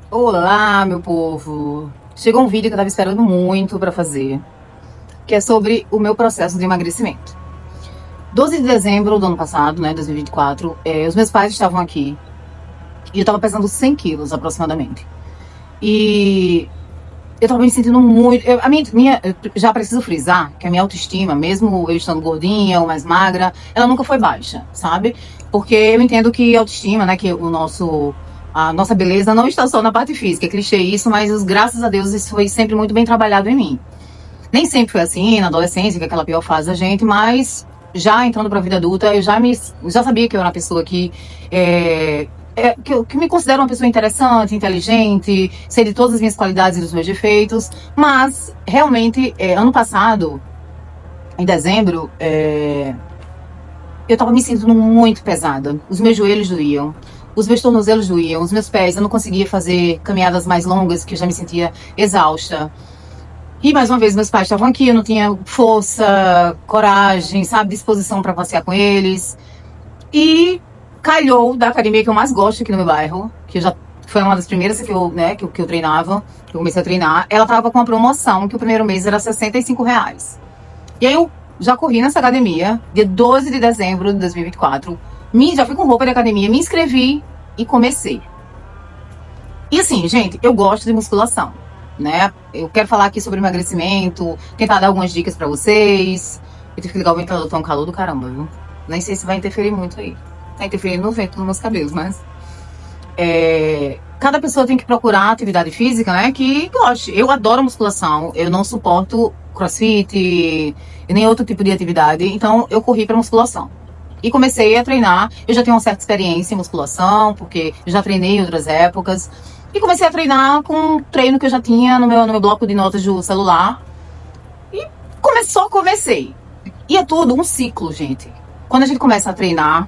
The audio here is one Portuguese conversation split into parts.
Olá, meu povo! Chegou um vídeo que eu tava esperando muito pra fazer, que é sobre o meu processo de emagrecimento. 12 de dezembro do ano passado, né, 2024, os meus pais estavam aqui e eu tava pesando 100 quilos aproximadamente. E eu tava me sentindo muito... eu já preciso frisar que a minha autoestima, mesmo eu estando gordinha ou mais magra, ela nunca foi baixa, sabe? Porque eu entendo que a autoestima, né, que a nossa beleza não está só na parte física, é clichê isso, mas graças a Deus isso foi sempre muito bem trabalhado em mim. Nem sempre foi assim, na adolescência, que é aquela pior fase da gente, mas já entrando para a vida adulta, eu já sabia que eu era uma pessoa que me considero uma pessoa interessante, inteligente, sei de todas as minhas qualidades e dos meus defeitos, mas realmente, ano passado, em dezembro, eu tava me sentindo muito pesada. Os meus joelhos doíam, os meus tornozelos doíam, os meus pés, eu não conseguia fazer caminhadas mais longas, que eu já me sentia exausta. E mais uma vez, meus pais estavam aqui, eu não tinha força, coragem, sabe, disposição para passear com eles. E calhou da academia que eu mais gosto aqui no meu bairro, que já foi uma das primeiras que eu treinava, que eu comecei a treinar. Ela tava com uma promoção, que o primeiro mês era R$ 65. E aí eu já corri nessa academia, dia 12 de dezembro de 2024. Já fui com roupa de academia, me inscrevi e comecei. E assim, gente, eu gosto de musculação, né? Eu quero falar aqui sobre emagrecimento, tentar dar algumas dicas pra vocês. Eu tive que ligar o ventilador, tá um calor do caramba, viu? Nem sei se vai interferir muito aí. Tá interferindo no vento nos meus cabelos, mas... cada pessoa tem que procurar atividade física, né, que goste. Eu adoro musculação, eu não suporto crossfit e nem outro tipo de atividade, então eu corri pra musculação. E comecei a treinar, eu já tenho uma certa experiência em musculação, porque eu já treinei em outras épocas. E comecei a treinar com um treino que eu já tinha no meu bloco de notas do celular. E comecei. E é tudo um ciclo, gente. Quando a gente começa a treinar,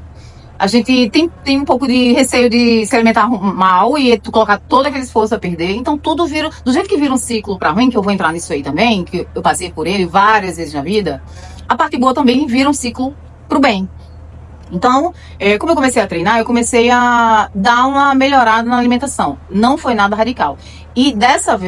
a gente tem um pouco de receio de se alimentar mal e tu colocar todo aquele esforço a perder. Então tudo vira, do jeito que vira um ciclo pra ruim, que eu vou entrar nisso aí também, que eu passei por ele várias vezes na vida, a parte boa também vira um ciclo pro bem. Então, como eu comecei a treinar, eu comecei a dar uma melhorada na alimentação. Não foi nada radical. E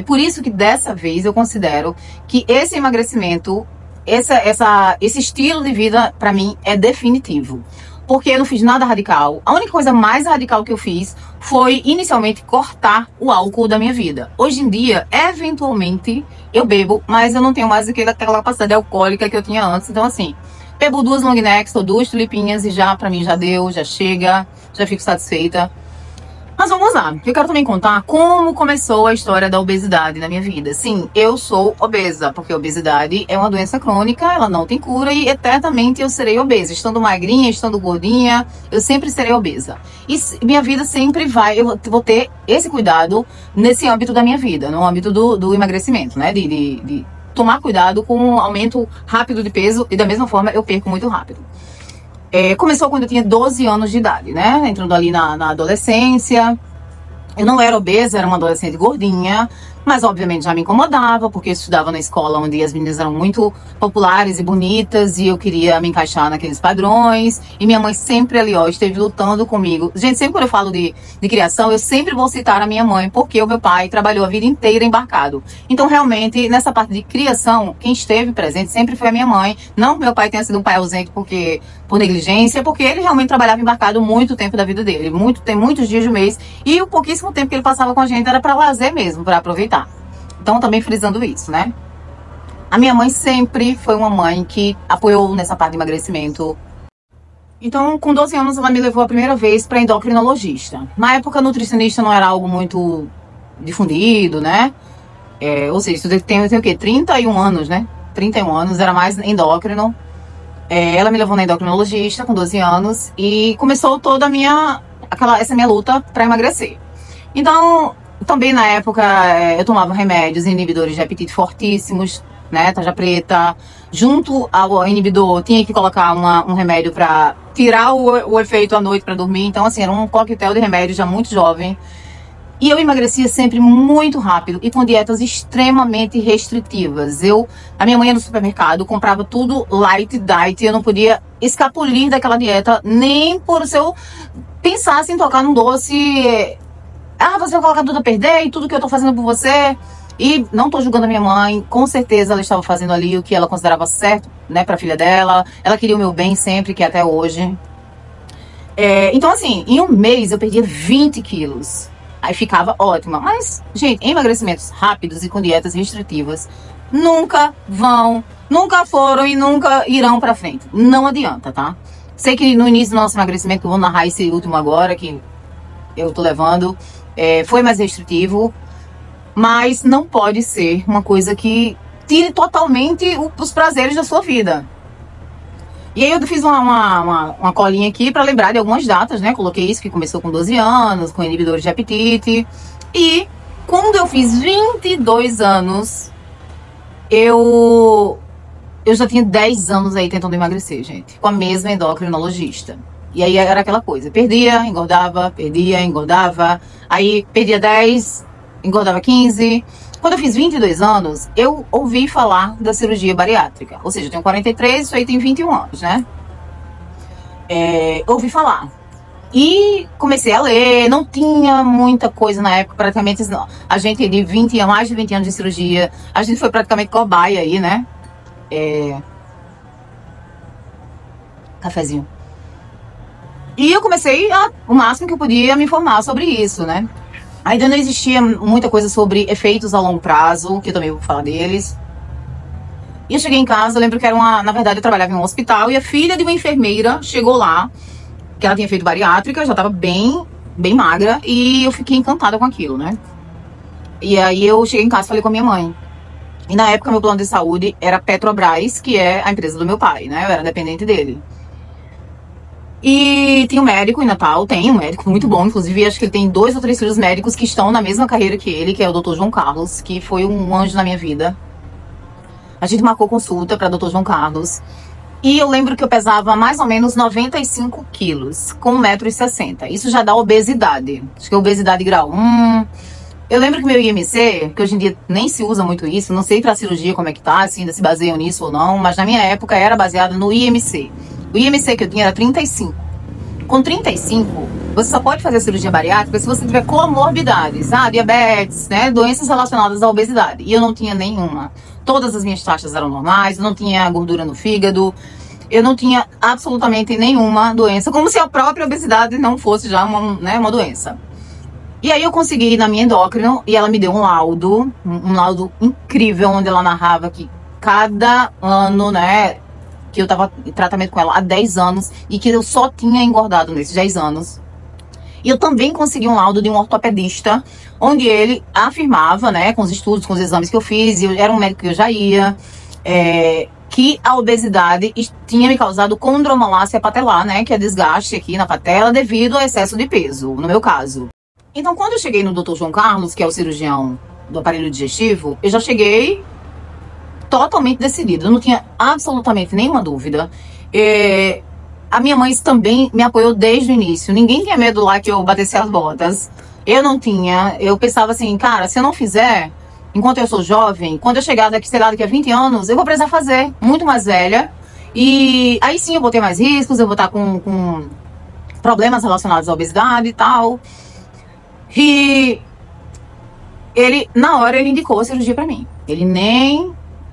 por isso que dessa vez eu considero que esse emagrecimento, esse estilo de vida, pra mim, é definitivo. Porque eu não fiz nada radical. A única coisa mais radical que eu fiz foi, inicialmente, cortar o álcool da minha vida. Hoje em dia, eventualmente, eu bebo, mas eu não tenho mais aquela capacidade alcoólica que eu tinha antes. Então, assim... bebo 2 long necks ou 2 tulipinhas e pra mim já deu, já chega, já fico satisfeita. Mas vamos lá, eu quero também contar como começou a história da obesidade na minha vida. Sim, eu sou obesa, porque a obesidade é uma doença crônica, ela não tem cura e eternamente eu serei obesa. Estando magrinha, estando gordinha, eu sempre serei obesa. E minha vida sempre eu vou ter esse cuidado nesse âmbito da minha vida, no âmbito do emagrecimento, né, de tomar cuidado com um aumento rápido de peso e da mesma forma eu perco muito rápido. Começou quando eu tinha 12 anos de idade, né? Entrando ali na adolescência. Eu não era obesa, era uma adolescente gordinha, mas obviamente já me incomodava, porque eu estudava na escola onde as meninas eram muito populares e bonitas e eu queria me encaixar naqueles padrões. E minha mãe sempre ali, ó, esteve lutando comigo. Gente, sempre quando eu falo de criação, eu sempre vou citar a minha mãe, porque o meu pai trabalhou a vida inteira embarcado. Então, realmente, nessa parte de criação, quem esteve presente sempre foi a minha mãe. Não que meu pai tenha sido um pai ausente por negligência, porque ele realmente trabalhava embarcado muito tempo da vida dele. Tem muitos dias do mês. E o pouquíssimo tempo que ele passava com a gente era para lazer mesmo, para aproveitar. Então, também frisando isso, né? A minha mãe sempre foi uma mãe que apoiou nessa parte de emagrecimento. Então, com 12 anos, ela me levou a primeira vez para endocrinologista. Na época, nutricionista não era algo muito difundido, né? Ou seja, eu tenho o quê? 31 anos, né? 31 anos, era mais endócrino. Ela me levou na endocrinologista com 12 anos e começou toda essa minha luta para emagrecer. Então, também na época eu tomava remédios inibidores de apetite fortíssimos, né, tarja preta. Junto ao inibidor tinha que colocar um remédio para tirar o efeito à noite para dormir. Então, assim, era um coquetel de remédios já muito jovem. E eu emagrecia sempre muito rápido e com dietas extremamente restritivas. A minha mãe ia no supermercado, comprava tudo light diet, eu não podia escapulir daquela dieta nem por se eu pensasse em tocar num doce. Ah, você vai colocar tudo a perder e tudo que eu tô fazendo por você. E não tô julgando a minha mãe, com certeza ela estava fazendo ali o que ela considerava certo, né, pra filha dela. Ela queria o meu bem sempre, que é até hoje. Então, assim, em um mês eu perdia 20 quilos. Aí ficava ótima. Mas, gente, emagrecimentos rápidos e com dietas restritivas nunca vão, nunca foram e nunca irão pra frente. Não adianta, tá? Sei que no início do nosso emagrecimento, que eu vou narrar esse último agora, que eu tô levando, foi mais restritivo. Mas não pode ser uma coisa que tire totalmente os prazeres da sua vida. E aí eu fiz uma colinha aqui para lembrar de algumas datas, né? Coloquei isso que começou com 12 anos, com inibidores de apetite. E quando eu fiz 22 anos, eu já tinha 10 anos aí tentando emagrecer, gente. Com a mesma endocrinologista. E aí era aquela coisa, perdia, engordava. Aí perdia 10, engordava 15. Quando eu fiz 22 anos, eu ouvi falar da cirurgia bariátrica. Ou seja, eu tenho 43, isso aí tem 21 anos, né? Ouvi falar. E comecei a ler, não tinha muita coisa na época, praticamente não. A gente de mais de 20 anos de cirurgia, a gente foi praticamente cobaia aí, né? Cafezinho. E eu comecei o máximo que eu podia me informar sobre isso, né? Ainda não existia muita coisa sobre efeitos a longo prazo, que eu também vou falar deles. E eu cheguei em casa, eu lembro que na verdade eu trabalhava em um hospital e a filha de uma enfermeira chegou lá, que ela tinha feito bariátrica, já tava bem magra, e eu fiquei encantada com aquilo, né? E aí eu cheguei em casa e falei com a minha mãe. E na época meu plano de saúde era Petrobras, que é a empresa do meu pai, né? Eu era dependente dele. E tem um médico em Natal, tem um médico muito bom, inclusive acho que ele tem 2 ou 3 filhos médicos que estão na mesma carreira que ele, que é o Dr. João Carlos, que foi um anjo na minha vida. A gente marcou consulta para Dr. João Carlos. E eu lembro que eu pesava mais ou menos 95 quilos, com 1,60 m. Isso já dá obesidade. Acho que é obesidade grau 1. Eu lembro que meu IMC, que hoje em dia nem se usa muito isso, não sei pra cirurgia como é que tá, se ainda se baseiam nisso ou não, mas na minha época era baseado no IMC. O IMC que eu tinha era 35. Com 35, você só pode fazer a cirurgia bariátrica se você tiver comorbidades, diabetes, né, doenças relacionadas à obesidade. E eu não tinha nenhuma. Todas as minhas taxas eram normais, eu não tinha gordura no fígado, eu não tinha absolutamente nenhuma doença, como se a própria obesidade não fosse já uma doença. E aí eu consegui ir na minha endócrina e ela me deu um laudo incrível, onde ela narrava que cada ano, né, que eu tava em tratamento com ela há 10 anos e que eu só tinha engordado nesses 10 anos. E eu também consegui um laudo de um ortopedista, onde ele afirmava, né, com os estudos, com os exames que eu fiz, e era um médico que eu já ia, que a obesidade tinha me causado condromalácia patelar, né, que é desgaste aqui na patela devido ao excesso de peso, no meu caso. Então, quando eu cheguei no Dr. João Carlos, que é o cirurgião do aparelho digestivo, eu já cheguei totalmente decidida, eu não tinha absolutamente nenhuma dúvida. A minha mãe também me apoiou desde o início. Ninguém tinha medo lá que eu batesse as botas. Eu não tinha. Eu pensava assim, cara, se eu não fizer, enquanto eu sou jovem, quando eu chegar daqui, sei lá, daqui a 20 anos, eu vou precisar fazer, muito mais velha. E aí sim eu vou ter mais riscos, eu vou estar com problemas relacionados à obesidade e tal. E ele, na hora, ele indicou a cirurgia pra mim.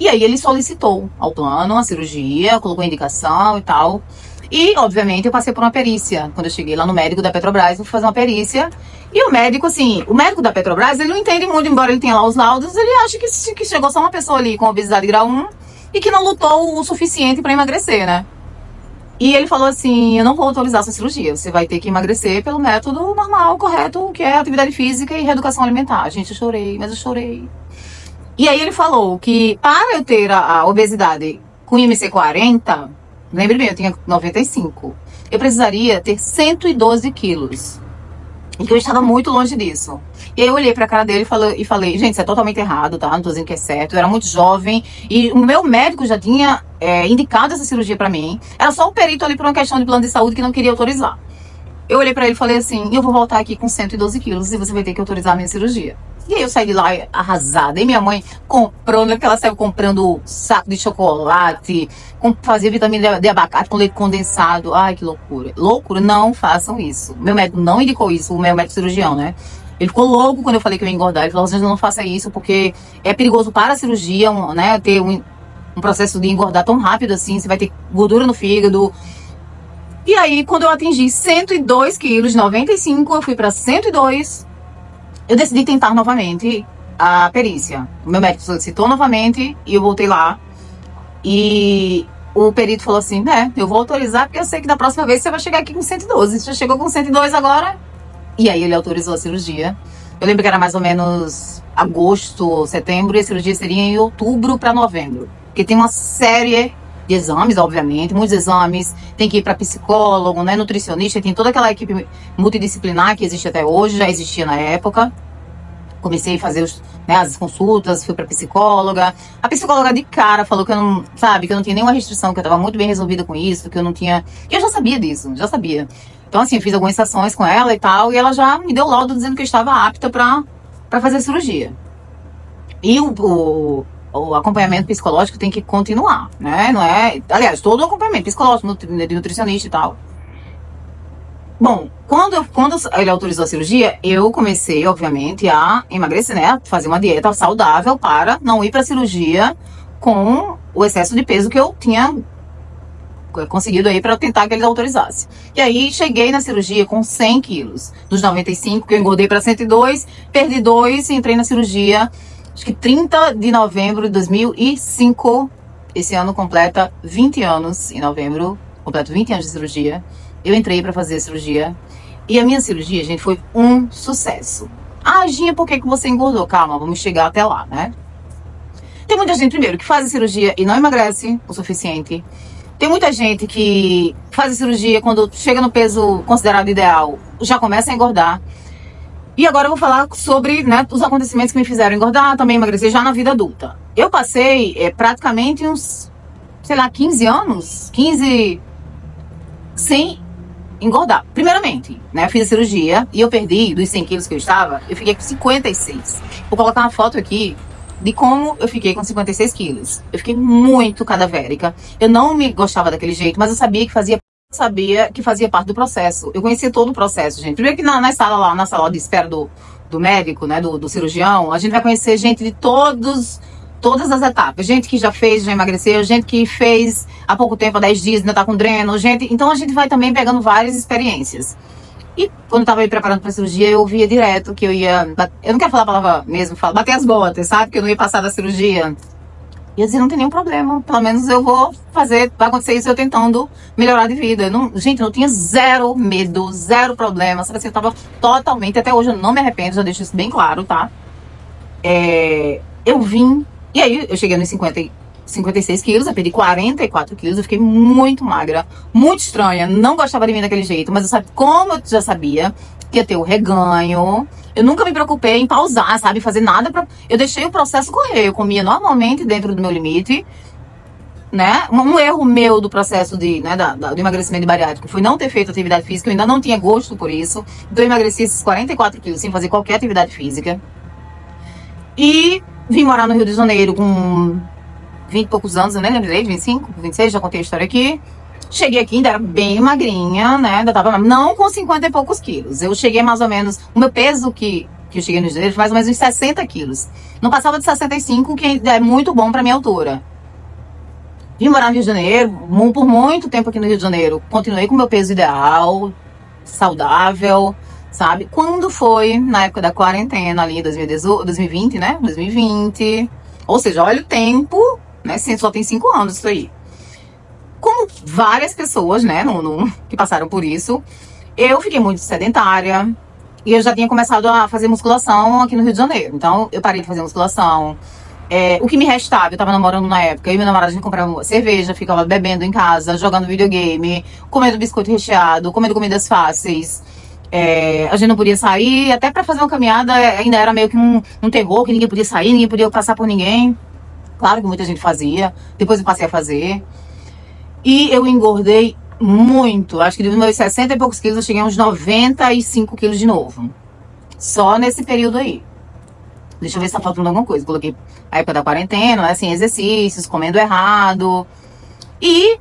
E aí ele solicitou ao plano a cirurgia, colocou a indicação e tal. E, obviamente, eu passei por uma perícia. Quando eu cheguei lá no médico da Petrobras, eu fui fazer uma perícia. E o médico, assim, o médico da Petrobras, ele não entende muito, embora ele tenha lá os laudos, ele acha que chegou só uma pessoa ali com obesidade grau 1 e que não lutou o suficiente pra emagrecer, né? E ele falou assim, eu não vou autorizar essa cirurgia, você vai ter que emagrecer pelo método normal, correto, que é atividade física e reeducação alimentar. Gente, eu chorei, mas eu chorei. E aí ele falou que para eu ter a obesidade com IMC 40, lembre bem, eu tinha 95, eu precisaria ter 112 quilos. E que eu estava muito longe disso. E aí eu olhei pra cara dele e falei, gente, isso é totalmente errado, tá? Não tô dizendo que é certo. Eu era muito jovem e o meu médico já tinha indicado essa cirurgia pra mim. Era só o perito ali por uma questão de plano de saúde que não queria autorizar. Eu olhei pra ele e falei assim, eu vou voltar aqui com 112 quilos e você vai ter que autorizar a minha cirurgia. E aí eu saí de lá arrasada. E minha mãe comprou, né, que ela saiu comprando saco de chocolate, fazia vitamina de abacate com leite condensado. Ai, que loucura. Loucura, não façam isso. Meu médico não indicou isso, o meu médico cirurgião, né? Ele ficou louco quando eu falei que eu ia engordar. Ele falou, gente, não faça isso, porque é perigoso para a cirurgia, né, ter um processo de engordar tão rápido assim, você vai ter gordura no fígado. E aí, quando eu atingi 102 quilos, 95, eu fui para 102, eu decidi tentar novamente a perícia. O meu médico solicitou novamente e eu voltei lá. E o perito falou assim, eu vou autorizar porque eu sei que da próxima vez você vai chegar aqui com 112. Você já chegou com 102 agora? E aí ele autorizou a cirurgia. Eu lembro que era mais ou menos agosto, setembro, e a cirurgia seria em outubro para novembro. Porque tem uma série de exames, obviamente, muitos exames, tem que ir para psicólogo, né, nutricionista, tem toda aquela equipe multidisciplinar que existe até hoje, já existia na época. Comecei a fazer as consultas, fui pra psicóloga. A psicóloga de cara falou que eu não, que eu não tinha nenhuma restrição, que eu tava muito bem resolvida com isso, que eu não tinha... E eu já sabia disso, já sabia. Então, assim, eu fiz algumas sessões com ela e tal, e ela já me deu laudo dizendo que eu estava apta pra fazer cirurgia. E o acompanhamento psicológico tem que continuar, né? Não é... Aliás, todo o acompanhamento psicológico, de nutricionista e tal. Bom, quando ele autorizou a cirurgia, eu comecei, obviamente, a emagrecer, né? Fazer uma dieta saudável para não ir para a cirurgia com o excesso de peso que eu tinha conseguido aí para tentar que eles autorizassem. E aí, cheguei na cirurgia com 100 quilos. Dos 95, que eu engordei para 102, perdi 2 e entrei na cirurgia, acho que 30 de novembro de 2005. Esse ano completa 20 anos, em novembro, completo 20 anos de cirurgia. Eu entrei pra fazer a cirurgia. E a minha cirurgia, gente, foi um sucesso. Ah, Ginha, por que você engordou? Calma, vamos chegar até lá, né? Tem muita gente, primeiro, que faz a cirurgia e não emagrece o suficiente. Tem muita gente que faz a cirurgia quando chega no peso considerado ideal, já começa a engordar. E agora eu vou falar sobre, né, os acontecimentos que me fizeram engordar, também emagrecer já na vida adulta. Eu passei praticamente uns, 15 anos, sem engordar. Primeiramente, né, eu fiz a cirurgia e eu perdi dos 100 quilos que eu estava, eu fiquei com 56. Vou colocar uma foto aqui de como eu fiquei com 56 quilos. Eu fiquei muito cadavérica. Eu não me gostava daquele jeito, mas eu sabia que fazia parte do processo. Eu conhecia todo o processo, gente. Primeiro que na sala de espera do médico, né, do cirurgião, a gente vai conhecer gente de todas as etapas. Gente que já emagreceu, gente que fez há pouco tempo, há 10 dias, ainda tá com dreno, então a gente vai também pegando várias experiências. E quando eu tava me preparando pra cirurgia, eu ouvia direto que eu não quero falar a palavra mesmo, bater as botas, sabe? Que eu não ia passar da cirurgia. E eu dizia, não tem nenhum problema, pelo menos eu vou fazer, vai acontecer isso eu tentando melhorar de vida. Gente, eu tinha zero medo, zero problema, sabe assim, eu tava totalmente, até hoje eu não me arrependo, já deixo isso bem claro, tá? Eu vim, e aí eu cheguei nos 56 quilos, eu perdi 44 quilos, eu fiquei muito magra, muito estranha, não gostava de mim daquele jeito, mas como eu já sabia que ia ter o reganho, eu nunca me preocupei em pausar, sabe, fazer nada eu deixei o processo correr, eu comia normalmente dentro do meu limite, né, um erro meu do processo do emagrecimento bariátrico foi não ter feito atividade física, eu ainda não tinha gosto por isso, então eu emagreci esses 44 quilos sem fazer qualquer atividade física, e vim morar no Rio de Janeiro com 20 e poucos anos, eu nem lembrei, 25, 26, já contei a história aqui. Cheguei aqui, ainda era bem magrinha, né? Ainda tava, não com 50 e poucos quilos. Eu cheguei mais ou menos, o meu peso que eu cheguei no Rio de Janeiro foi mais ou menos uns 60 quilos. Não passava de 65, que é muito bom pra minha altura. Vim morar no Rio de Janeiro, por muito tempo aqui no Rio de Janeiro. Continuei com o meu peso ideal, saudável, sabe? Quando foi, na época da quarentena ali, 2020, né? 2020. Ou seja, olha o tempo, né? Só tem 5 anos isso aí. Como várias pessoas, né, que passaram por isso, eu fiquei muito sedentária e eu já tinha começado a fazer musculação aqui no Rio de Janeiro. Então, eu parei de fazer musculação. O que me restava, eu tava namorando na época, eu e meu namorado, a gente comprava cerveja, ficava bebendo em casa, jogando videogame, comendo biscoito recheado, comendo comidas fáceis. A gente não podia sair, até pra fazer uma caminhada ainda era meio que um terror, que ninguém podia sair, ninguém podia passar por ninguém. Claro que muita gente fazia, depois eu passei a fazer. E eu engordei muito, acho que dos meus 60 e poucos quilos eu cheguei a uns 95 quilos de novo. Só nesse período aí. Deixa eu ver se tá faltando alguma coisa. Coloquei a época da quarentena, né, assim, exercícios, comendo errado. E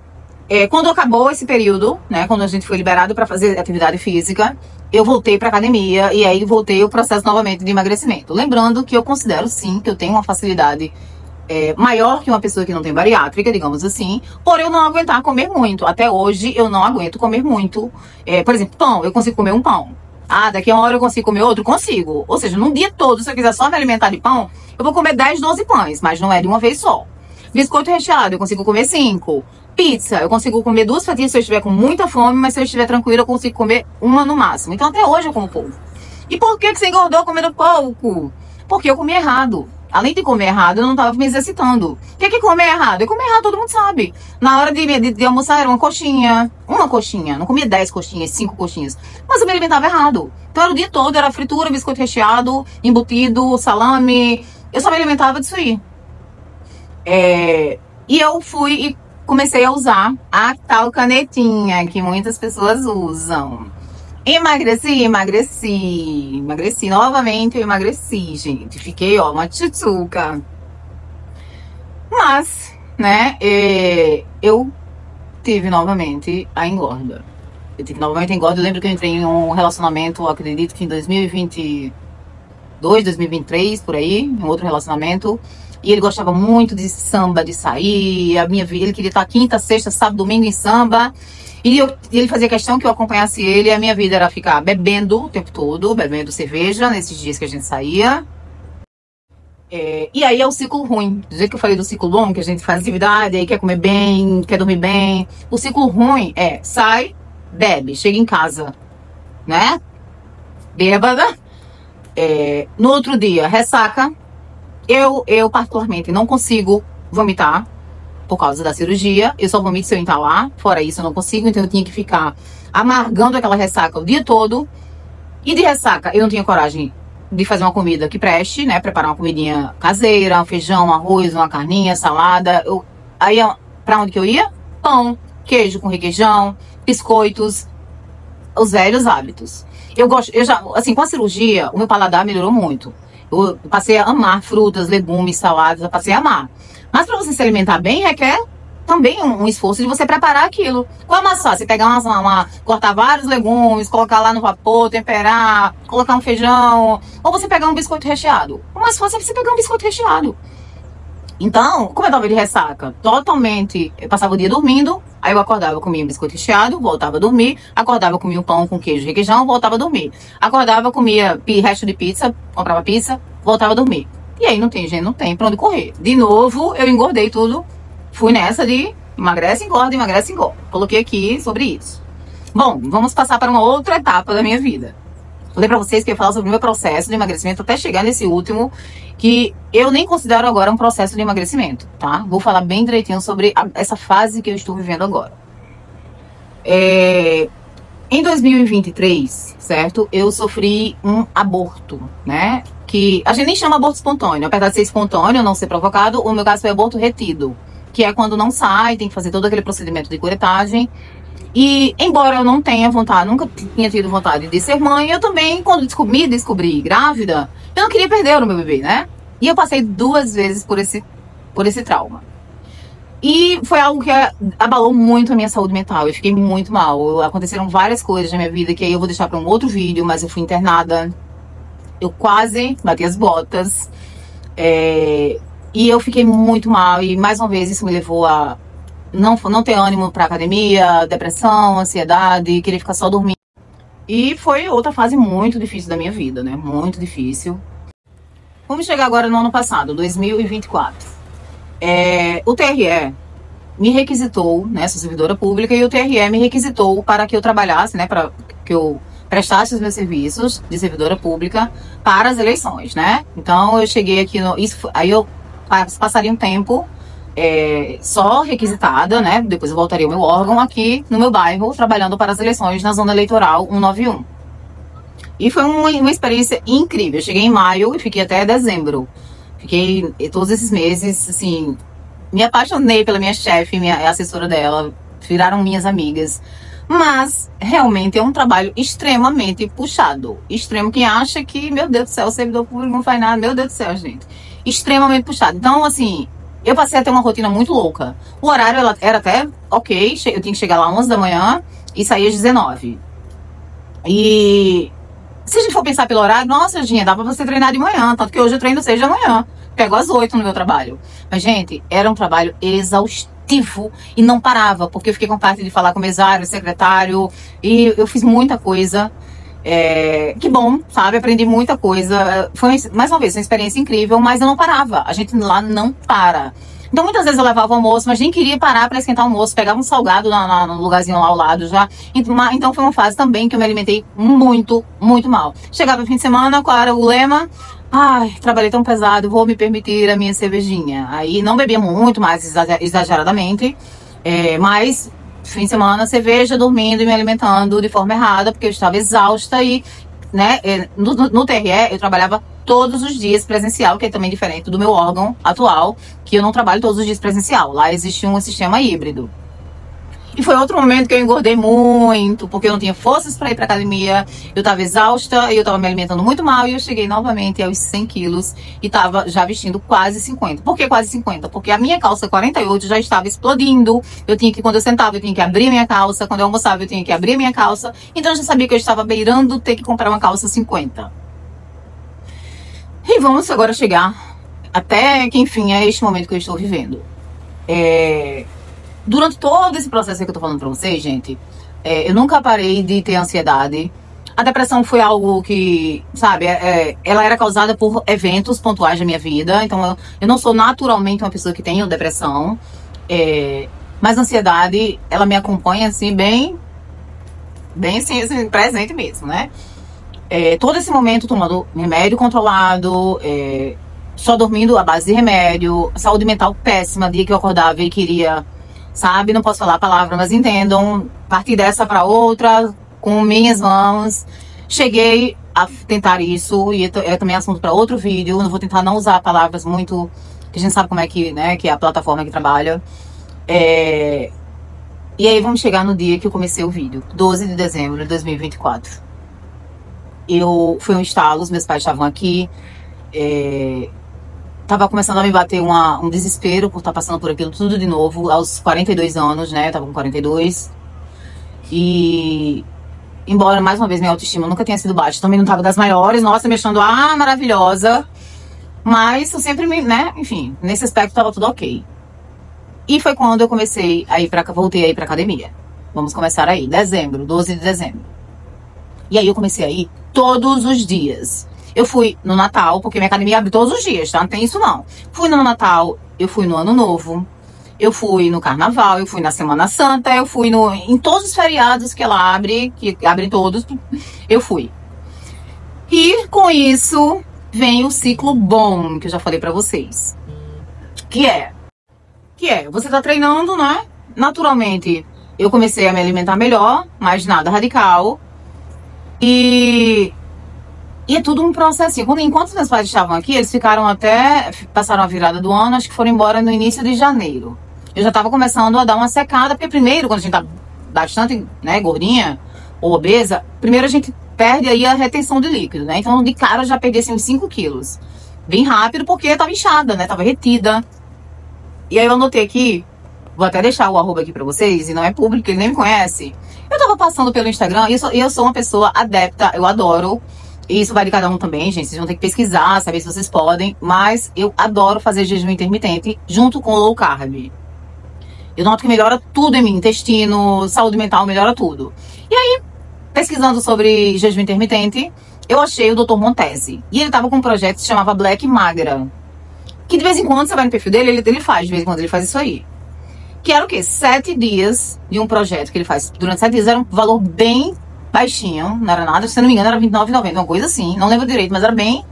Quando acabou esse período, né, quando a gente foi liberado para fazer atividade física, eu voltei para academia e aí voltei o processo novamente de emagrecimento. Lembrando que eu considero sim que eu tenho uma facilidade maior que uma pessoa que não tem bariátrica, digamos assim, por eu não aguentar comer muito. Até hoje eu não aguento comer muito. Por exemplo, pão, eu consigo comer um pão. Ah, daqui a uma hora eu consigo comer outro? Consigo. Ou seja, num dia todo, se eu quiser só me alimentar de pão, eu vou comer 10, 12 pães, mas não é de uma vez só. Biscoito recheado, eu consigo comer 5. Pizza, eu consigo comer 2 fatias se eu estiver com muita fome, mas se eu estiver tranquila, eu consigo comer uma no máximo. Então até hoje eu como pouco. E por que você engordou comendo pouco? Porque eu comi errado. Além de comer errado, eu não estava me exercitando. O que é comer errado? Eu comer errado, todo mundo sabe. Na hora de almoçar era uma coxinha. Não comia 10 coxinhas, 5 coxinhas. Mas eu me alimentava errado. Então era o dia todo, era fritura, biscoito recheado, embutido, salame. Eu só me alimentava disso aí. E eu fui e comecei a usar a tal canetinha que muitas pessoas usam. Emagreci novamente, eu emagreci, gente. Fiquei, ó, uma tchutchuca. Mas, né, eu tive novamente a engorda. Eu lembro que eu entrei em um relacionamento, acredito que em 2022, 2023, por aí, um outro relacionamento. E ele gostava muito de samba, de sair. Ele queria estar quinta, sexta, sábado, domingo em samba. E ele fazia questão que eu acompanhasse ele. E a minha vida era ficar bebendo o tempo todo, bebendo cerveja nesses dias que a gente saía. E aí é o ciclo ruim. Do jeito que eu falei do ciclo bom, que a gente faz atividade, aí quer comer bem, quer dormir bem. O ciclo ruim é sai, bebe, chega em casa, né? Bêbada. No outro dia, ressaca. Eu particularmente não consigo vomitar por causa da cirurgia. Eu só vomito se eu entalar. Fora isso eu não consigo, então eu tinha que ficar amargando aquela ressaca o dia todo. E de ressaca eu não tinha coragem de fazer uma comida que preste, né? Preparar uma comidinha caseira, um feijão, um arroz, uma carninha, salada. Aí pra onde que eu ia? Pão, queijo com requeijão, biscoitos, os velhos hábitos. Assim, com a cirurgia, o meu paladar melhorou muito. Eu passei a amar frutas, legumes, saladas, eu passei a amar. Mas para você se alimentar bem, requer também um esforço de você preparar aquilo. Qual é mais fácil? Você pegar cortar vários legumes, colocar lá no vapor, temperar, colocar um feijão, ou você pegar um biscoito recheado. O mais fácil é você pegar um biscoito recheado. Então, como eu tava de ressaca, totalmente, eu passava o dia dormindo, aí eu acordava, comia um biscoito recheado, voltava a dormir, acordava, comia um pão com queijo e requeijão, voltava a dormir. Acordava, comia resto de pizza, comprava pizza, voltava a dormir. E aí não tem pra onde correr. De novo, eu engordei tudo, fui nessa de emagrece, engorda. Coloquei aqui sobre isso. Bom, vamos passar para uma outra etapa da minha vida. Falei pra vocês que eu ia falar sobre o meu processo de emagrecimento até chegar nesse último, que eu nem considero agora um processo de emagrecimento, tá? Vou falar bem direitinho sobre essa fase que eu estou vivendo agora. Em 2023, certo? Eu sofri um aborto, né? Que a gente nem chama aborto espontâneo. Apesar de ser espontâneo, não ser provocado, o meu caso foi aborto retido, que é quando não sai, tem que fazer todo aquele procedimento de curetagem. E, embora eu não tenha vontade, nunca tinha tido vontade de ser mãe, eu também, quando me descobri grávida, eu não queria perder o meu bebê, né? E eu passei 2 vezes por esse trauma. E foi algo que abalou muito a minha saúde mental. Eu fiquei muito mal. Aconteceram várias coisas na minha vida que aí eu vou deixar para um outro vídeo, mas eu fui internada. Eu quase bati as botas. E eu fiquei muito mal. E, mais uma vez, isso me levou a não ter ânimo pra academia, depressão, ansiedade, querer ficar só dormindo. E foi outra fase muito difícil da minha vida, né? Muito difícil. Vamos chegar agora no ano passado, 2024. O TRE me requisitou, né? Sou servidora pública, e o TRE me requisitou para que eu trabalhasse, né? Para que eu prestasse os meus serviços de servidora pública para as eleições, né? Então eu cheguei aqui aí eu passaria um tempo só requisitada, né? Depois eu voltaria ao meu órgão aqui no meu bairro, trabalhando para as eleições na zona eleitoral 191. E foi uma experiência incrível. Eu cheguei em maio e fiquei até dezembro. Fiquei todos esses meses, assim, me apaixonei pela minha chefe, a assessora dela, viraram minhas amigas. Mas, realmente, é um trabalho extremamente puxado. Extremo. Quem acha que, meu Deus do céu, o servidor público não faz nada, meu Deus do céu, gente. Extremamente puxado. Então, assim, eu passei a ter uma rotina muito louca. O horário era até ok, eu tinha que chegar lá às 11 da manhã e sair às 19. E se a gente for pensar pelo horário, nossa, Ginha, dá pra você treinar de manhã, tanto que hoje eu treino 6 da manhã. Pego às 8 no meu trabalho. Mas, gente, era um trabalho exaustivo e não parava, porque eu fiquei com parte de falar com o mesário, secretário, e eu fiz muita coisa. Que bom, sabe? Aprendi muita coisa. Foi, mais uma vez, uma experiência incrível, mas eu não parava. A gente lá não para. Então, muitas vezes eu levava o almoço, mas nem queria parar para esquentar o almoço. Pegava um salgado no lugarzinho lá ao lado já. Então, foi uma fase também que eu me alimentei muito, muito mal. Chegava no fim de semana, qual era o lema? Ai, trabalhei tão pesado, vou me permitir a minha cervejinha. Aí, não bebia muito mais exageradamente, mas fim de semana, cerveja, dormindo e me alimentando de forma errada, porque eu estava exausta e, né, no TRE eu trabalhava todos os dias presencial, que é também diferente do meu órgão atual, que eu não trabalho todos os dias presencial. Lá existe um sistema híbrido. E foi outro momento que eu engordei muito, porque eu não tinha forças para ir para academia, eu estava exausta, eu estava me alimentando muito mal e eu cheguei novamente aos 100 quilos e estava já vestindo quase 50. Por que quase 50? Porque a minha calça 48 já estava explodindo, quando eu sentava, eu tinha que abrir minha calça, quando eu almoçava, eu tinha que abrir minha calça, então eu já sabia que eu estava beirando ter que comprar uma calça 50. E vamos agora chegar até que, enfim, é este momento que eu estou vivendo. Durante todo esse processo que eu tô falando pra vocês, gente, eu nunca parei de ter ansiedade. A depressão foi algo que, sabe, ela era causada por eventos pontuais da minha vida. Então, eu não sou naturalmente uma pessoa que tem depressão. Mas a ansiedade, ela me acompanha, assim, bem assim, presente mesmo, né? Todo esse momento tomando remédio controlado, só dormindo à base de remédio, saúde mental péssima, dia que eu acordava e queria... Sabe, não posso falar a palavra, mas entendam, partir dessa para outra, com minhas mãos, cheguei a tentar isso, e é também assunto para outro vídeo, eu vou tentar não usar palavras muito, que a gente sabe como é que, né, que é a plataforma que trabalha. E aí vamos chegar no dia que eu comecei o vídeo, 12 de dezembro de 2024. Foi um estalo, os meus pais estavam aqui, tava começando a me bater um desespero por estar passando por aquilo tudo de novo, aos 42 anos, né? Eu tava com 42. E, embora, mais uma vez, minha autoestima nunca tenha sido baixa, também não tava das maiores, nossa, me achando, maravilhosa. Mas eu sempre né? Enfim, nesse aspecto tava tudo ok. E foi quando eu voltei a ir pra academia. Vamos começar aí, 12 de dezembro. E aí eu comecei a ir todos os dias. Eu fui no Natal, porque minha academia abre todos os dias, tá? Não tem isso não. Fui no Natal, eu fui no Ano Novo, eu fui no Carnaval, eu fui na Semana Santa, eu fui em todos os feriados que ela abre, que abrem todos, eu fui. E com isso vem o ciclo bom, que eu já falei pra vocês. Que é, você tá treinando, né? Naturalmente, eu comecei a me alimentar melhor, mas nada radical. E é tudo um processinho. Enquanto meus pais estavam aqui, eles passaram a virada do ano, acho que foram embora no início de janeiro. Eu já tava começando a dar uma secada, porque primeiro, quando a gente tá bastante, né, gordinha ou obesa, primeiro a gente perde aí a retenção de líquido, né? Então, de cara, eu já perdi assim uns 5 quilos. Bem rápido, porque eu tava inchada, né? Tava retida. E aí eu anotei aqui, vou até deixar o arroba aqui pra vocês, e não é público, ele nem me conhece. Eu tava passando pelo Instagram, e eu sou uma pessoa adepta, eu adoro. E isso vai de cada um também, gente. Vocês vão ter que pesquisar, saber se vocês podem. Mas eu adoro fazer jejum intermitente junto com low carb. Eu noto que melhora tudo em mim. Intestino, saúde mental, melhora tudo. E aí, pesquisando sobre jejum intermitente, eu achei o Dr. Montesi. E ele tava com um projeto que se chamava Black Magra. Que de vez em quando você vai no perfil dele, ele faz. De vez em quando ele faz isso aí. Que era o quê? 7 dias de um projeto que ele faz. Durante 7 dias era um valor bem... baixinho, não era nada, se não me engano era R$29,90, uma coisa assim, não lembro direito, mas era bem.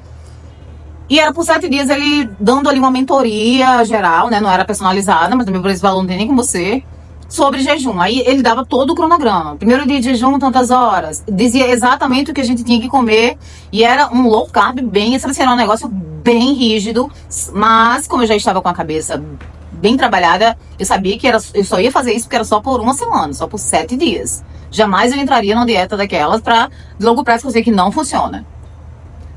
E era por 7 dias ele dando ali uma mentoria geral, né, não era personalizada, mas também por esse valor não tem nem com você, sobre jejum. Aí ele dava todo o cronograma, primeiro dia de jejum, tantas horas, dizia exatamente o que a gente tinha que comer, e era um low carb bem, esse era um negócio bem rígido, mas como eu já estava com a cabeça bem trabalhada, eu sabia que eu só ia fazer isso porque era só por uma semana, só por 7 dias. Jamais eu entraria numa dieta daquelas pra de longo prazo, que eu sei que não funciona.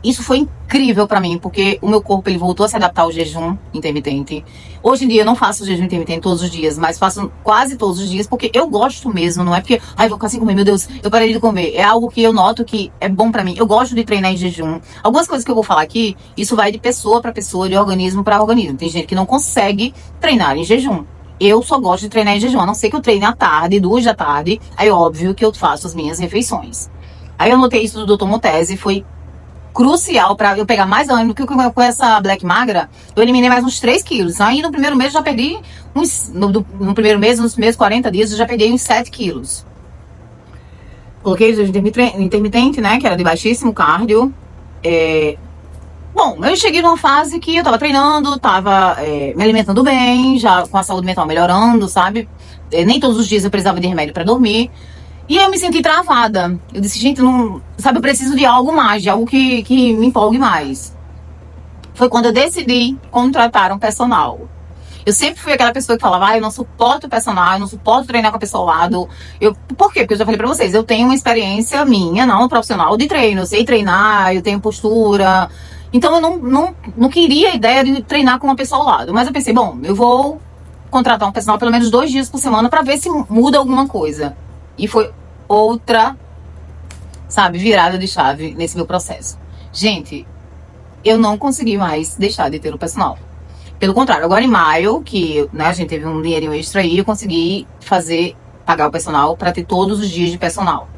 Isso foi incrível pra mim, porque o meu corpo ele voltou a se adaptar ao jejum intermitente. Hoje em dia eu não faço jejum intermitente todos os dias, mas faço quase todos os dias, porque eu gosto mesmo, não é porque, ai, vou ficar sem comer, meu Deus, eu parei de comer. É algo que eu noto que é bom pra mim. Eu gosto de treinar em jejum. Algumas coisas que eu vou falar aqui, isso vai de pessoa pra pessoa, de organismo pra organismo. Tem gente que não consegue treinar em jejum. Eu só gosto de treinar em jejum, a não ser que eu treine à tarde, 2 da tarde, aí óbvio que eu faço as minhas refeições. Aí eu notei isso do Dr. Montesi, foi crucial pra eu pegar mais ânimo, porque com essa Black Magra, eu eliminei mais uns 3 quilos. Aí no primeiro mês eu já perdi uns, no primeiro mês, nos primeiros 40 dias, eu já perdi uns 7 quilos. Coloquei o intermitente, né, que era de baixíssimo cardio. Bom, eu cheguei numa fase que eu tava treinando, tava me alimentando bem, já com a saúde mental melhorando, sabe? Nem todos os dias eu precisava de remédio pra dormir. E eu me senti travada. Eu disse, gente, não, sabe, eu preciso de algo mais, de algo que me empolgue mais. Foi quando eu decidi contratar um personal. Eu sempre fui aquela pessoa que falava, eu não suporto personal, eu não suporto treinar com a pessoa ao lado. Por quê? Porque eu já falei pra vocês, eu tenho uma experiência minha, não profissional, de treino. Eu sei treinar, eu tenho postura. Então eu não queria a ideia de treinar com uma pessoa ao lado. Mas eu pensei, bom, eu vou contratar um personal pelo menos 2 dias por semana pra ver se muda alguma coisa. E foi outra, sabe, virada de chave nesse meu processo. Gente, eu não consegui mais deixar de ter o personal. Pelo contrário, agora em maio, que né, a gente teve um dinheirinho extra aí, eu consegui pagar o personal para ter todos os dias de personal.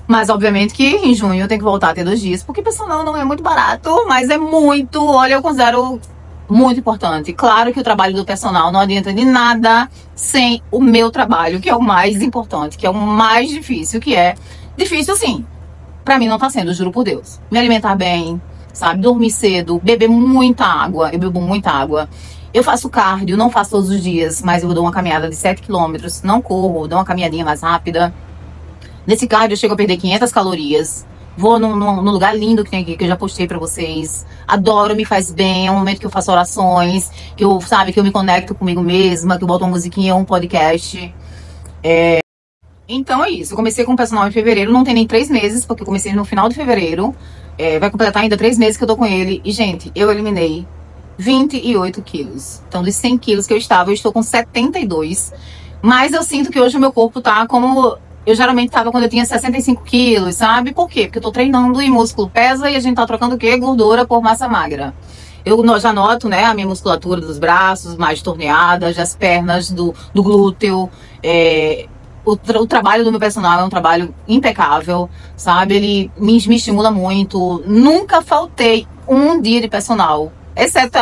Mas, obviamente, que em junho eu tenho que voltar a ter 2 dias, porque personal não é muito barato, mas é muito, olha, eu considero muito importante. Claro que o trabalho do personal não adianta de nada sem o meu trabalho, que é o mais importante, que é o mais difícil, que é difícil sim. Pra mim não tá sendo, juro por Deus. Me alimentar bem, sabe? Dormir cedo, beber muita água. Eu bebo muita água. Eu faço cardio, não faço todos os dias, mas eu dou uma caminhada de 7 quilômetros, não corro, dou uma caminhadinha mais rápida. Nesse cardio eu chego a perder 500 calorias. Vou num lugar lindo que tem aqui, que eu já postei pra vocês. Adoro, me faz bem. É um momento que eu faço orações, que eu, sabe, que eu me conecto comigo mesma, que eu boto uma musiquinha, um podcast. Então é isso. Eu comecei com o personal em fevereiro, não tem nem 3 meses, porque eu comecei no final de fevereiro. Vai completar ainda 3 meses que eu tô com ele. E, gente, eu eliminei 28 quilos. Então, dos 100 quilos que eu estou com 72. Mas eu sinto que hoje o meu corpo tá como eu geralmente tava quando eu tinha 65 quilos, sabe? Por quê? Porque eu tô treinando e músculo pesa e a gente tá trocando o quê? Gordura por massa magra. Eu já noto, né, a minha musculatura dos braços mais torneadas, das pernas, do glúteo. O trabalho do meu personal é um trabalho impecável, sabe? Ele me estimula muito. Nunca faltei um dia de personal. Exceto,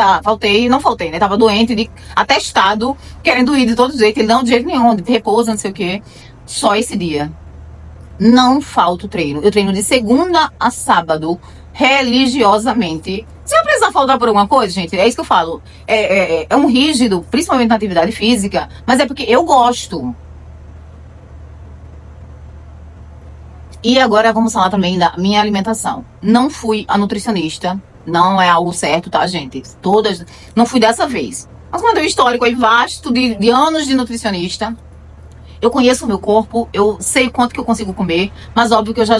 não faltei, né? Tava doente, atestado, querendo ir de todo jeito. Ele não, de jeito nenhum, de repouso, não sei o quê. Só esse dia. Não falta o treino. Eu treino de segunda a sábado, religiosamente. Se eu precisar faltar por alguma coisa, gente, é isso que eu falo. É um rígido, principalmente na atividade física, mas é porque eu gosto. E agora vamos falar também da minha alimentação. Não fui a nutricionista, não é algo certo, tá, gente? Não fui dessa vez. Mas quando eu histórico aí vasto de anos de nutricionista, eu conheço o meu corpo, eu sei quanto que eu consigo comer, mas óbvio que eu já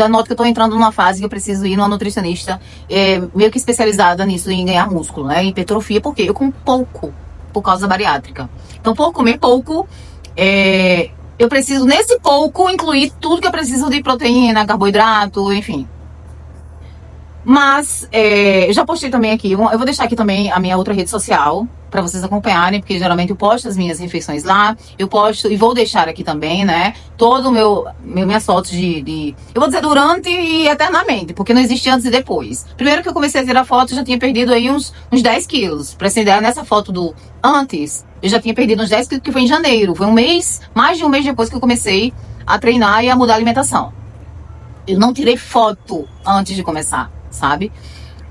noto que eu tô entrando numa fase que eu preciso ir numa nutricionista meio que especializada nisso, em ganhar músculo, né? Em hipertrofia, porque eu como pouco por causa da bariátrica. Então, por comer pouco, eu preciso, nesse pouco, incluir tudo que eu preciso de proteína, carboidrato, enfim. Mas, eu já postei também aqui, eu vou deixar aqui também a minha outra rede social, pra vocês acompanharem, porque geralmente eu posto as minhas refeições lá, eu posto e vou deixar aqui também, né, todo minhas fotos eu vou dizer durante e eternamente, porque não existe antes e depois. Primeiro que eu comecei a tirar foto, eu já tinha perdido aí uns 10 quilos, pra você ideia, nessa foto do antes, eu já tinha perdido uns 10 quilos, que foi em janeiro, foi mais de um mês depois que eu comecei a treinar e a mudar a alimentação. Eu não tirei foto antes de começar, sabe?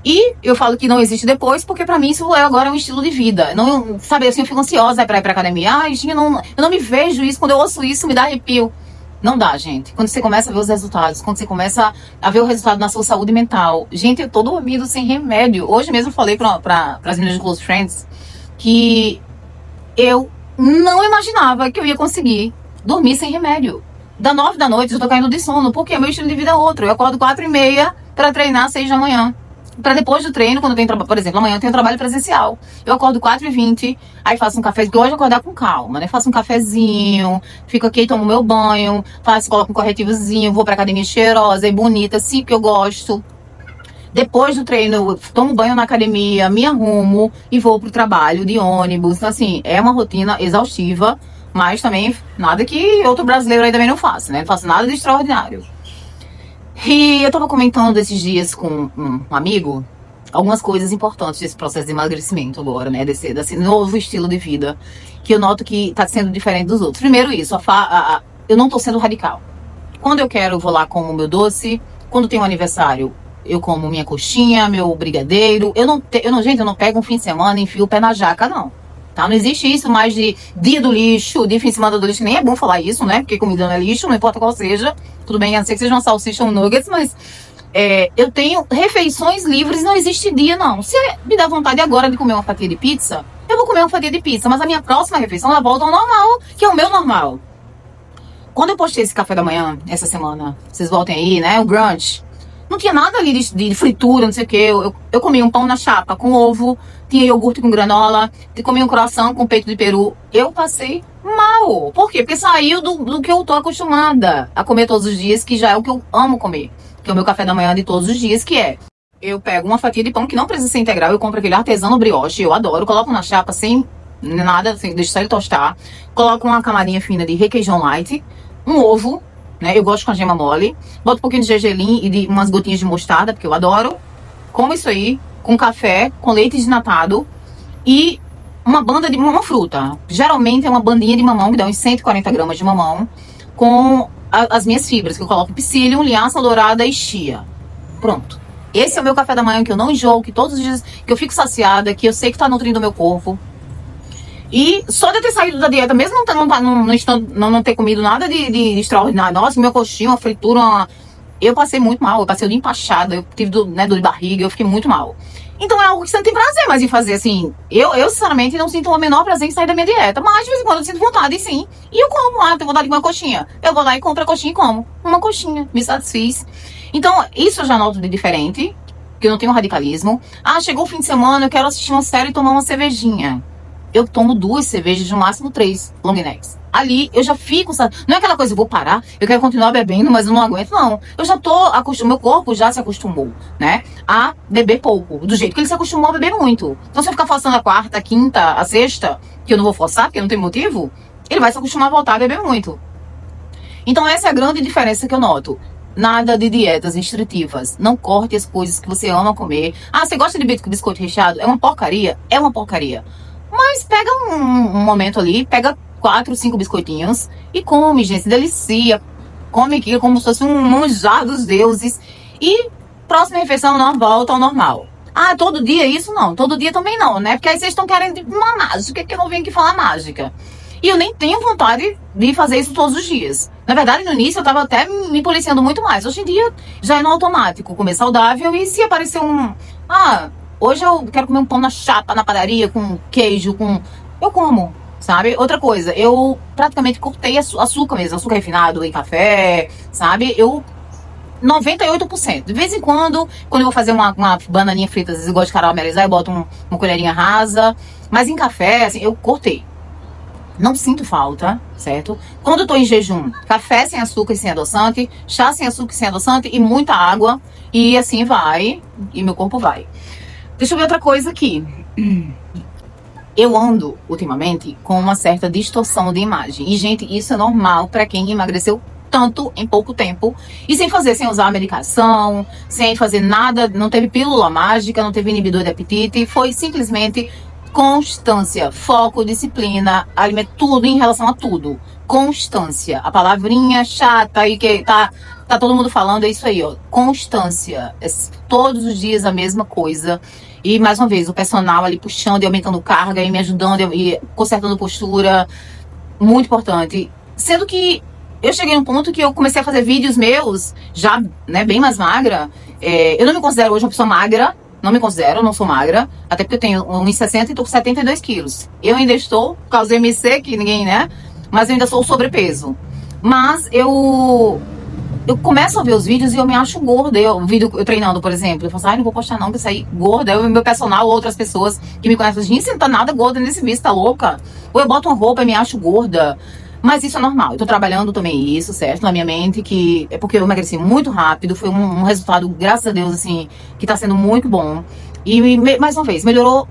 E eu falo que não existe depois, porque pra mim isso agora é um estilo de vida. Não, sabe, assim, eu fico ansiosa pra ir pra academia. Ai, eu não me vejo isso, quando eu ouço isso me dá arrepio. Não dá, gente. Quando você começa a ver os resultados, quando você começa a ver o resultado na sua saúde mental. Gente, eu tô dormindo sem remédio. Hoje mesmo eu falei pras meninas de Close Friends que eu não imaginava que eu ia conseguir dormir sem remédio. Das 9 da noite eu tô caindo de sono, porque meu estilo de vida é outro. Eu acordo 4h30 para treinar às 6 da manhã. Para depois do treino, quando eu tenho trabalho, por exemplo, amanhã eu tenho trabalho presencial. Eu acordo 4h20, aí faço um café, porque eu gosto de acordar com calma, né? Faço um cafezinho, fico aqui, tomo meu banho, coloco um corretivozinho, vou pra academia cheirosa e bonita, assim, que eu gosto. Depois do treino, eu tomo banho na academia, me arrumo e vou pro trabalho de ônibus. Então, assim, é uma rotina exaustiva, mas também nada que outro brasileiro aí também não faça, né? Não faço nada de extraordinário. E eu tava comentando esses dias com um amigo algumas coisas importantes desse processo de emagrecimento agora, né? Desse novo estilo de vida, que eu noto que tá sendo diferente dos outros. Primeiro isso, eu não tô sendo radical. Quando eu quero, eu vou lá como meu doce. Quando tem um aniversário, eu como minha coxinha, meu brigadeiro. Gente, eu não pego um fim de semana e enfio o pé na jaca, não. Tá? Não existe isso mais de dia do lixo, de fim de semana do lixo. Nem é bom falar isso, né? Porque comida não é lixo, não importa qual seja. Tudo bem, a não ser que seja uma salsicha ou um nuggets, mas eu tenho refeições livres, não existe dia, não. Se me dá vontade agora de comer uma fatia de pizza, eu vou comer uma fatia de pizza. Mas a minha próxima refeição, ela volta ao normal, que é o meu normal. Quando eu postei esse café da manhã, essa semana, vocês voltem aí, né? O brunch. Não tinha nada ali de fritura, não sei o que. Eu comi um pão na chapa com ovo, tinha iogurte com granola, comi um croissant com peito de peru. Eu passei mal. Por quê? Porque saiu do que eu tô acostumada a comer todos os dias, que já é o que eu amo comer. Que é o meu café da manhã de todos os dias, que é... Eu pego uma fatia de pão que não precisa ser integral, eu compro aquele artesano brioche, eu adoro. Coloco na chapa sem nada, assim, deixo só ele tostar. Coloco uma camadinha fina de requeijão light, um ovo, né? Eu gosto com a gema mole. Boto um pouquinho de gergelim e de umas gotinhas de mostarda, porque eu adoro. Como isso aí, com café, com leite desnatado e uma banda de uma fruta. Geralmente é uma bandinha de mamão, que dá uns 140 gramas de mamão, com as minhas fibras, que eu coloco psyllium, linhaça dourada e chia. Pronto. Esse é o meu café da manhã, que eu não enjoo, que todos os dias que eu fico saciada, que eu sei que tá nutrindo o meu corpo. E só de eu ter saído da dieta, mesmo não ter comido nada de extraordinário, nossa, meu coxinha, uma fritura, eu passei muito mal, eu passei o dia empachada, eu tive dor de barriga, eu fiquei muito mal. Então é algo que você não tem prazer mais em fazer, assim. Eu sinceramente, não sinto o menor prazer em sair da minha dieta, mas de vez em quando eu sinto vontade, sim. E eu como, tenho vontade de comer uma coxinha. Eu vou lá e compro a coxinha e como. Uma coxinha, me satisfiz. Então, isso eu já noto de diferente, que eu não tenho radicalismo. Chegou o fim de semana, eu quero assistir uma série e tomar uma cervejinha. Eu tomo 2 cervejas, no máximo 3 long necks. Ali eu já fico, sabe? Não é aquela coisa, eu vou parar, eu quero continuar bebendo, mas eu não aguento, não. Eu já tô acostumado, meu corpo já se acostumou, né? A beber pouco, do jeito que ele se acostumou a beber muito. Então se eu ficar forçando a quarta, a quinta, a sexta, que eu não vou forçar, porque não tem motivo, ele vai se acostumar a voltar a beber muito. Então essa é a grande diferença que eu noto. Nada de dietas restritivas. Não corte as coisas que você ama comer. Você gosta de biscoito recheado? É uma porcaria? É uma porcaria. Mas pega um momento ali, pega 4, 5 biscoitinhos e come, gente, se delicia. Come aquilo como se fosse um manjar dos deuses. E próxima refeição não volta ao normal. Todo dia isso? Não, todo dia também não, né? Porque aí vocês estão querendo uma mágica, que eu não venho aqui falar mágica. E eu nem tenho vontade de fazer isso todos os dias. Na verdade, no início eu tava até me policiando muito mais. Hoje em dia já é no automático, comer saudável. E se aparecer hoje eu quero comer um pão na chapa, na padaria, com queijo, eu como, sabe? Outra coisa, eu praticamente cortei açúcar mesmo, açúcar refinado em café, sabe? 98%. De vez em quando eu vou fazer uma bananinha frita, às vezes eu gosto de caramelizar, eu boto uma colherinha rasa. Mas em café, assim, eu cortei. Não sinto falta, certo? Quando eu tô em jejum, café sem açúcar e sem adoçante, chá sem açúcar e sem adoçante e muita água. E assim vai, e meu corpo vai. Deixa eu ver outra coisa aqui. Eu ando, ultimamente, com uma certa distorção de imagem. E, gente, isso é normal pra quem emagreceu tanto em pouco tempo. E sem usar medicação, sem fazer nada, não teve pílula mágica, não teve inibidor de apetite. Foi simplesmente constância, foco, disciplina, alimento, tudo em relação a tudo. Constância. A palavrinha chata aí que tá todo mundo falando, é isso aí, ó. Constância. É todos os dias a mesma coisa. E, mais uma vez, o personal ali puxando e aumentando carga e me ajudando e consertando postura. Muito importante. Sendo que eu cheguei num ponto que eu comecei a fazer vídeos meus, já, né, bem mais magra. Eu não me considero hoje uma pessoa magra. Não me considero, não sou magra. Até porque eu tenho 1,60 e tô com 72 quilos. Eu ainda estou, por causa do MC, que ninguém, né? Mas eu ainda sou sobrepeso. Mas eu eu começo a ver os vídeos e eu me acho gorda. O vídeo eu treinando, por exemplo, eu falo assim, ai, não vou postar não, que eu saí gorda. Eu, meu personal, outras pessoas que me conhecem, gente, você não tá nada gorda nesse vídeo, tá louca? Ou eu boto uma roupa e me acho gorda. Mas isso é normal. Eu tô trabalhando também isso, certo? Na minha mente, que é porque eu emagreci muito rápido. Foi um resultado, graças a Deus, assim, que tá sendo muito bom. E, mais uma vez, melhorou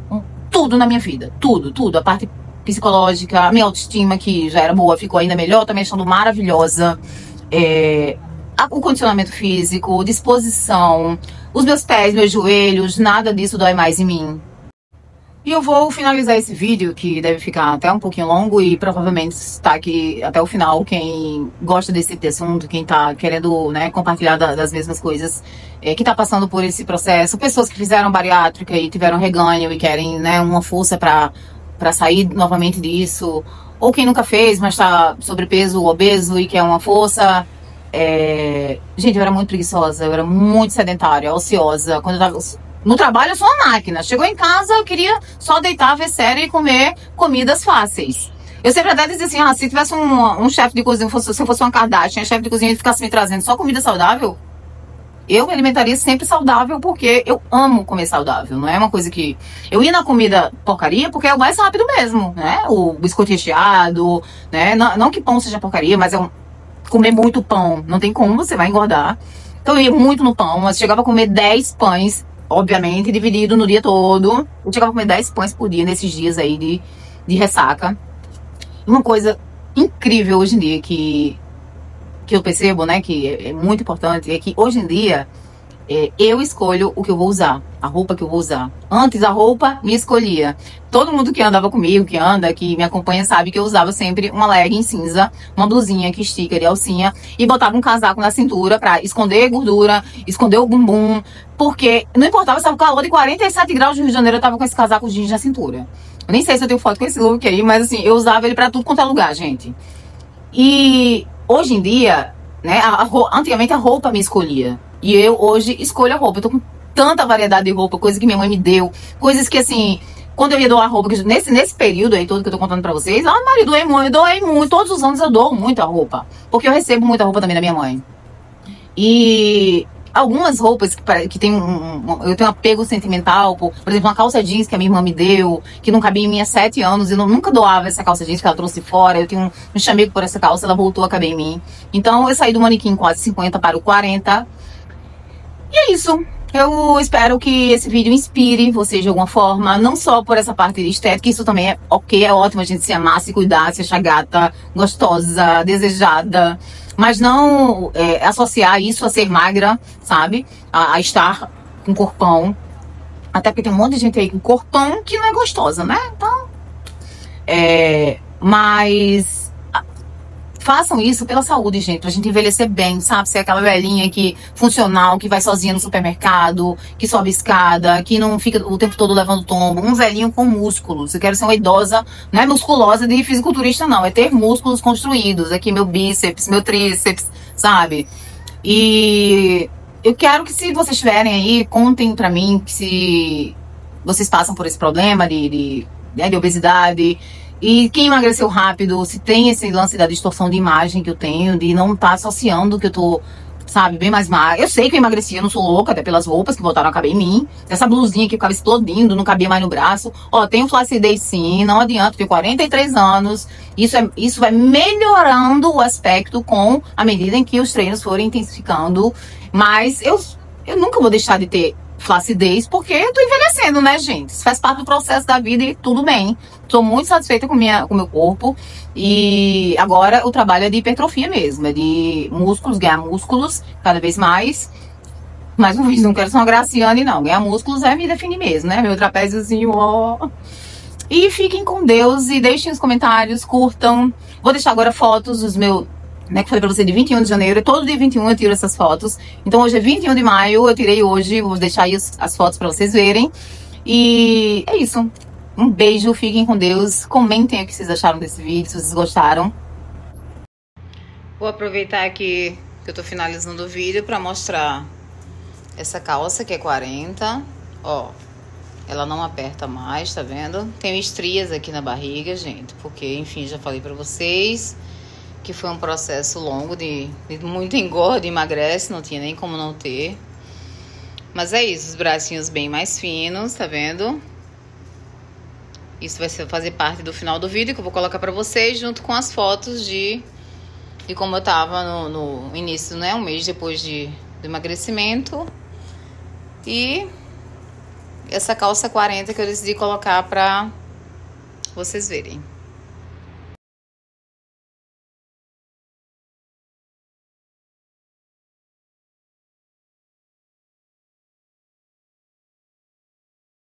tudo na minha vida. Tudo, tudo. A parte psicológica, a minha autoestima, que já era boa, ficou ainda melhor. Tô me achando maravilhosa. O condicionamento físico, disposição, os meus pés, meus joelhos, nada disso dói mais em mim. E eu vou finalizar esse vídeo, que deve ficar até um pouquinho longo e provavelmente está aqui até o final. Quem gosta desse tipo de assunto, quem tá querendo, né, compartilhar das mesmas coisas, que tá passando por esse processo, pessoas que fizeram bariátrica e tiveram reganho e querem, né, uma força para sair novamente disso, ou quem nunca fez, mas tá sobrepeso, obeso e quer uma força. Gente, eu era muito preguiçosa, eu era muito sedentária, ociosa. Quando eu tava no trabalho, eu sou uma máquina. Chegou em casa, eu queria só deitar, ver série e comer comidas fáceis. Eu sempre até dizia assim, se tivesse um chefe de cozinha, se eu fosse uma Kardashian, chefe de cozinha, e ficasse me trazendo só comida saudável, eu me alimentaria sempre saudável, porque eu amo comer saudável. Não é uma coisa que... Eu ia na comida porcaria porque é o mais rápido mesmo, né? O biscoito recheado, né? Não que pão seja porcaria, mas comer muito pão. Não tem como, você vai engordar. Então eu ia muito no pão, mas chegava a comer 10 pães, obviamente, dividido no dia todo. Eu chegava a comer 10 pães por dia nesses dias aí de ressaca. Uma coisa incrível hoje em dia que eu percebo, né, que é muito importante, é que hoje em dia eu escolho o que eu vou usar, a roupa que eu vou usar. Antes a roupa me escolhia. Todo mundo que andava comigo, que me acompanha, sabe que eu usava sempre uma legging cinza, uma blusinha que estica de alcinha e botava um casaco na cintura pra esconder gordura, esconder o bumbum, porque não importava se estava calor de 47 graus no Rio de Janeiro, eu tava com esse casaco jeans na cintura. Eu nem sei se eu tenho foto com esse look aí, mas assim, eu usava ele pra tudo quanto é lugar, gente. E hoje em dia, né, antigamente a roupa me escolhia. E eu hoje escolho a roupa. Eu tô com tanta variedade de roupa, coisa que minha mãe me deu, coisas que assim, quando eu ia doar roupa, nesse período aí todo que eu tô contando pra vocês, Maria, eu doei muito, todos os anos eu dou muita roupa. Porque eu recebo muita roupa também da minha mãe. E algumas roupas que tem eu tenho um apego sentimental, por exemplo, uma calça jeans que a minha irmã me deu, que não cabia em mim há 7 anos, e eu nunca doava essa calça jeans que ela trouxe fora, eu tenho um chamego por essa calça, ela voltou a caber em mim. Então eu saí do manequim quase 50 para o 40. E é isso. Eu espero que esse vídeo inspire vocês de alguma forma, não só por essa parte estética, isso também é ok, é ótimo a gente se amar, se cuidar, se achar gata, gostosa, desejada, mas não associar isso a ser magra, sabe? A estar com corpão. Até porque tem um monte de gente aí com corpão que não é gostosa, né? Então, mas façam isso pela saúde, gente, pra gente envelhecer bem, sabe? Ser aquela velhinha funcional, que vai sozinha no supermercado, que sobe escada, que não fica o tempo todo levando tombo. Um velhinho com músculos. Eu quero ser uma idosa, não é musculosa de fisiculturista, não. É ter músculos construídos. Aqui meu bíceps, meu tríceps, sabe? E eu quero que, se vocês estiverem aí, contem pra mim que se vocês passam por esse problema de obesidade. E quem emagreceu rápido, se tem esse lance da distorção de imagem que eu tenho, de não estar associando que eu tô, sabe, bem mais magra. Eu sei que eu emagreci, eu não sou louca, até pelas roupas que voltaram a caber em mim. Essa blusinha que ficava explodindo, não cabia mais no braço. Ó, tenho flacidez sim, não adianta, tenho 43 anos. Isso vai melhorando o aspecto com a medida em que os treinos forem intensificando. Mas eu nunca vou deixar de ter flacidez, porque eu tô envelhecendo, né, gente? Isso faz parte do processo da vida e tudo bem. Tô muito satisfeita com o meu corpo. E agora o trabalho é de hipertrofia mesmo, é de músculos, ganhar músculos cada vez mais. Mais uma vez, não quero ser uma Graciane, não. Ganhar músculos é me definir mesmo, né? Meu trapéziozinho, ó. E fiquem com Deus e deixem os comentários, curtam. Vou deixar agora fotos dos meus, né, que foi pra você, de 21 de janeiro. Todo dia 21 eu tiro essas fotos. Então hoje é 21 de maio, eu tirei hoje. Vou deixar aí as fotos pra vocês verem. E é isso. Um beijo, fiquem com Deus. Comentem o que vocês acharam desse vídeo, se vocês gostaram. Vou aproveitar aqui que eu tô finalizando o vídeo pra mostrar essa calça que é 40. Ó, ela não aperta mais, tá vendo? Tem estrias aqui na barriga, gente, porque, enfim, já falei pra vocês que foi um processo longo de muito engorda, emagrece, não tinha nem como não ter. Mas é isso, os bracinhos bem mais finos, tá vendo? Isso vai fazer parte do final do vídeo que eu vou colocar pra vocês, junto com as fotos de como eu tava no início, né? Um mês depois do emagrecimento. E essa calça 40 que eu decidi colocar pra vocês verem.